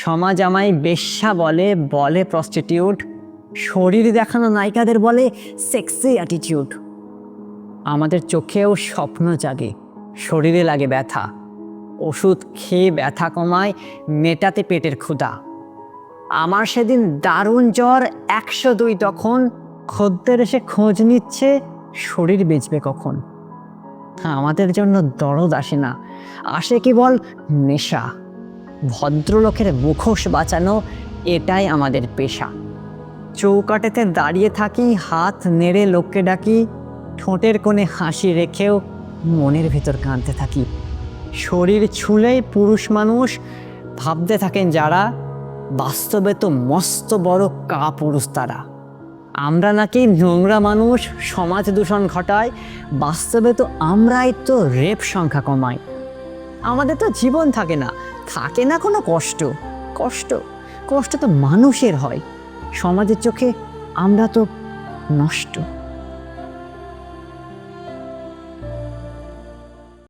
সমাজ আমায় বেশ্যা বলে, বলে প্রস্টিটিউট। শরীর দেখানো নায়িকাদের বলে সেক্সি অ্যাটিটিউড। আমাদের চোখেও স্বপ্ন জাগে, শরীরে লাগে ব্যথা। ওষুধ খেয়ে ব্যথা কমায়, মেটাতে পেটের ক্ষুধা। আমার সেদিন দারুণ জ্বর 102, তখন খদ্দের এসে খোঁজ নিচ্ছে শরীর বেচবে কখন। আমাদের জন্য দরদ আসে না, আসে কেবল নেশা। ভদ্রলোকের মুখোশ বাঁচানো, এটাই আমাদের পেশা। চৌকাঠেতে দাঁড়িয়ে থাকি, হাত নেড়ে লোককে ডাকি, ঠোঁটের কোণে হাসি রেখেও মনের ভেতর কাঁদতে থাকি। শরীর ছুঁলেই পুরুষ মানুষ ভাবতে থাকেন যারা, বাস্তবে তো মস্ত বড় কাপুরুষ তারা। আমরা নাকি নোংরা মানুষ, সমাজ দূষণ ঘটায়, বাস্তবে তো আমরাই তো রেপ সংখ্যা কমাই। আমাদের তো জীবন থাকে না, থাকে না কোনো কষ্ট। কষ্ট কষ্ট তো মানুষের হয়, সমাজের চোখে আমরা তো নষ্ট।